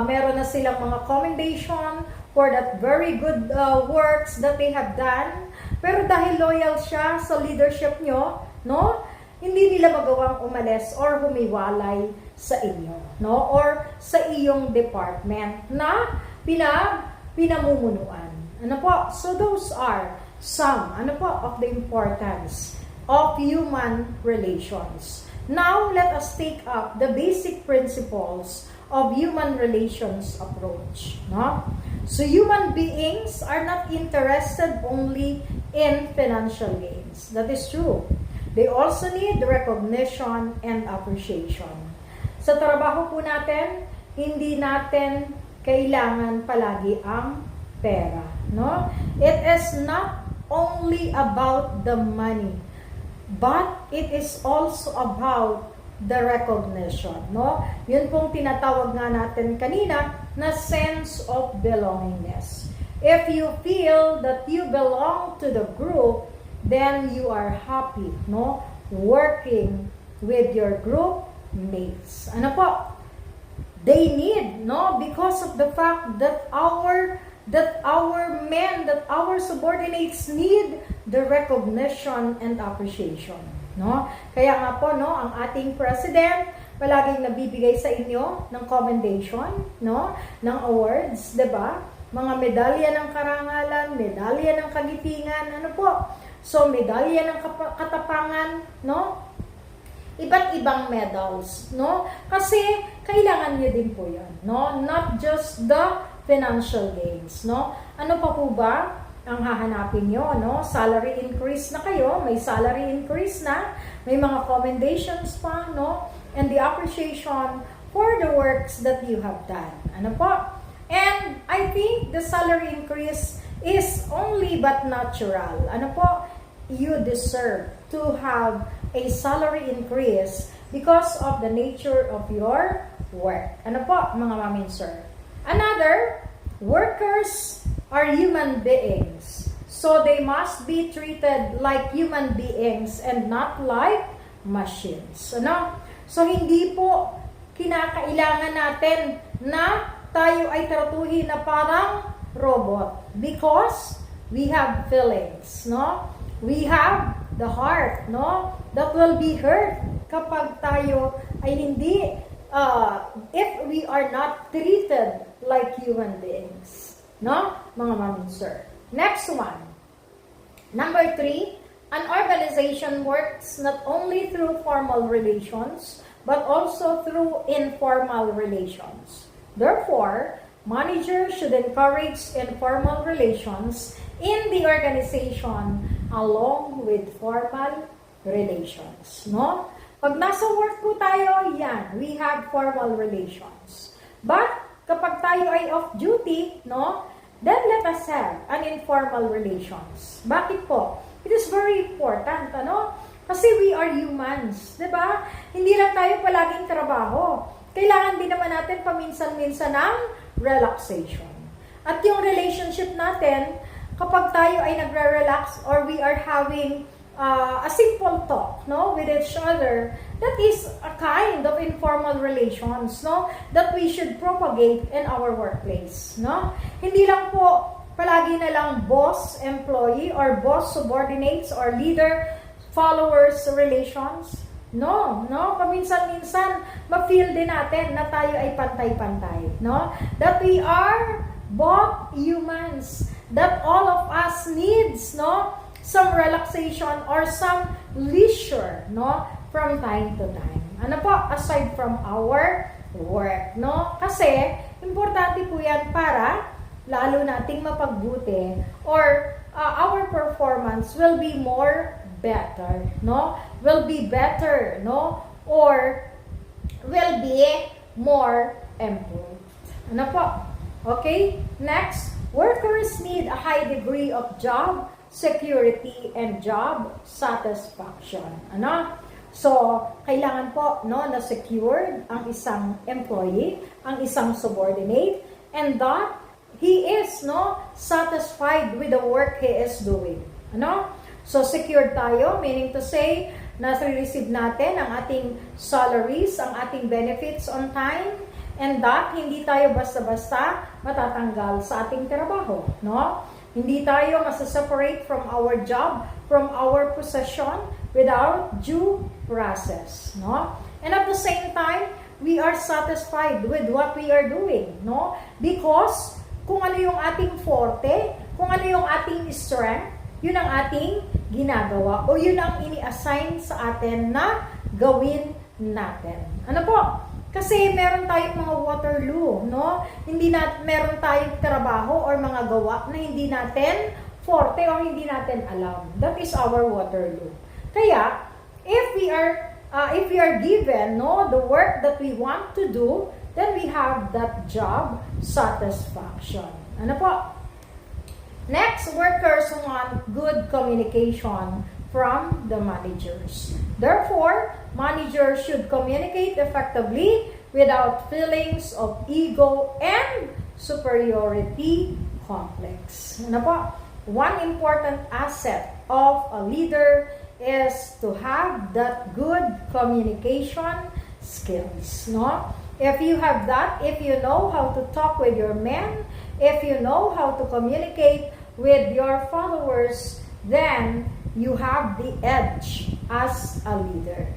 meron na silang mga commendation for that very good works that they have done. Pero dahil loyal siya sa leadership nyo, no, hindi nila magawang umalis or humiwalay sa inyo, no, or sa iyong department na pinamumunuan. Ano po? So those are some, ano po, of the importance of human relations. Now, let us take up the basic principles of human relations approach. No? So, human beings are not interested only in financial gains. That is true. They also need recognition and appreciation. Sa trabaho po natin, hindi natin kailangan palagi ang pera. No? It is not only about the money, but it is also about the recognition, no? Yun pong tinatawag nga natin kanina na sense of belongingness. If you feel that you belong to the group, then you are happy, no? Working with your group mates. Ano po? They need, no? Because of the fact that our subordinates need the recognition and appreciation, no? Kaya nga po, no, ang ating president palaging nabibigay sa inyo ng commendation, no, ng awards, 'di ba? Mga medalya ng karangalan, medalya ng kagitingan, ano po? So medalya ng katapangan, no? Iba't ibang medals, no? Kasi kailangan niyo din po 'yan, no? Not just the financial gains, no? Ano pa po ba ang hahanapin nyo, no? Salary increase na kayo, may salary increase na, may mga commendations pa, no? And the appreciation for the works that you have done. Ano po? And I think the salary increase is only but natural. Ano po? You deserve to have a salary increase because of the nature of your work. Ano po, mga mamin sir? Another, workers are human beings. So they must be treated like human beings and not like machines. Ano? So, hindi po kinakailangan natin na tayo ay tratuhin na parang robot because we have feelings, no? We have the heart, no? That will be hurt kapag tayo ay hindi, if we are not treated like human beings, no? Mga ma'am and sir. Next one. Number 3, an organization works not only through formal relations, but also through informal relations. Therefore, managers should encourage informal relations in the organization along with formal relations. No? Pag nasa work po tayo, yan, we have formal relations. But, kapag tayo ay off-duty, no, then let us have an informal relations. Bakit po? It is very important, ano? Kasi we are humans, di ba? Hindi lang tayo palaging trabaho. Kailangan din naman natin paminsan-minsan ng relaxation. At yung relationship natin, kapag tayo ay nagre-relax or we are having a simple talk, no, with each other, that is a kind of informal relations, no, that we should propagate in our workplace, no? Hindi lang po palagi na lang boss, employee, or boss, subordinates, or leader, followers, relations. No, no, paminsan-minsan, ma-feel din natin na tayo ay pantay-pantay, no? That we are both humans, that all of us needs, no, some relaxation or some leisure, no, from time to time. Ano po? Aside from our work, no? Kasi, importante po yan para lalo nating mapagbuti or our performance will be more better, no? Will be better, no? Or will be more improved. Ano po? Okay? Next, workers need a high degree of job security and job satisfaction. Ano? So, kailangan po, no, na secured ang isang employee, ang isang subordinate, and that he is, no, satisfied with the work he is doing. Ano? So, secured tayo, meaning to say, nare-receive natin ang ating salaries, ang ating benefits on time, and that hindi tayo basta-basta matatanggal sa ating trabaho, no? Hindi tayo masa-separate from our job, from our possession, without due process, no? And at the same time, we are satisfied with what we are doing, no? Because kung ano yung ating forte, kung ano yung ating strength, yun ang ating ginagawa o yun ang ini-assign sa atin na gawin natin. Ano po? Kasi meron tayong mga Waterloo, no? Meron tayong trabaho or mga gawa na hindi natin forte o hindi natin alam. That is our Waterloo. Kaya, if we are given, no, the work that we want to do, then we have that job satisfaction. Ano po? Next, workers want good communication from the managers. Therefore, managers should communicate effectively without feelings of ego and superiority complex. Ano po? One important asset of a leader is to have that good communication skills, no? If you have that, if you know how to talk with your men, if you know how to communicate with your followers, then you have the edge as a leader.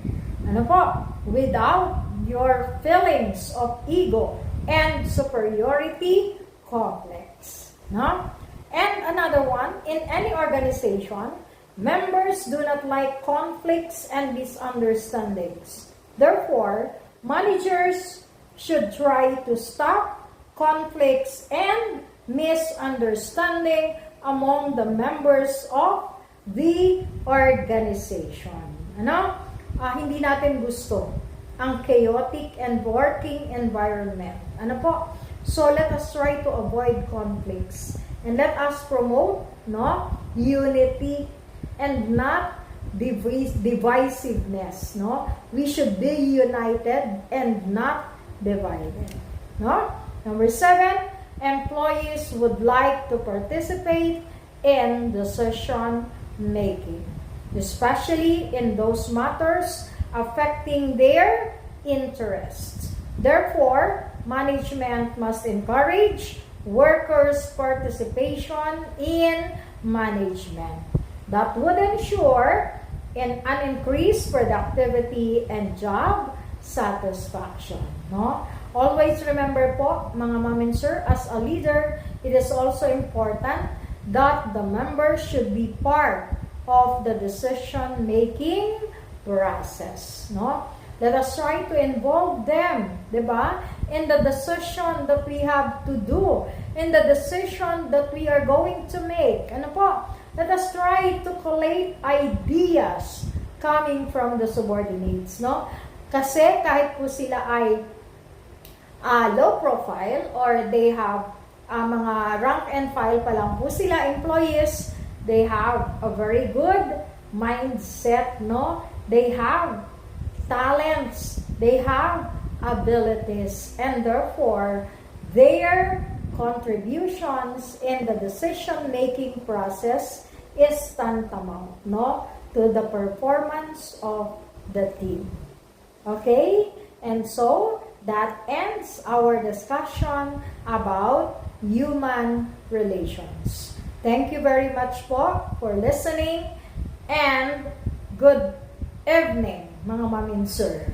Ano po? Without your feelings of ego and superiority complex. No? And another one, in any organization, members do not like conflicts and misunderstandings. Therefore, managers should try to stop conflicts and misunderstanding among the members of the organization. Ano? Hindi natin gusto ang chaotic and working environment. Ano po? So let us try to avoid conflicts and let us promote, no, unity and not divisiveness, no? We should be united and not divided, no? Number 7, employees would like to participate in decision making, especially in those matters affecting their interests. Therefore, management must encourage workers' participation in management. That would ensure an increased productivity and job satisfaction. No? Always remember po, mga ma'am and sir, as a leader, it is also important that the members should be part of the decision-making process. No? Let us try to involve them, di ba, in the decision that we have to do, in the decision that we are going to make. Ano po? Let us try to collate ideas coming from the subordinates, no? Kasi kahit po sila ay low profile or they have mga rank and file pa lang po sila employees, they have a very good mindset, no? They have talents, they have abilities, and therefore their contributions in the decision-making process is tantamount, no, to the performance of the team. Okay? And so, that ends our discussion about human relations. Thank you very much po for listening and good evening, mga ma'am and sir.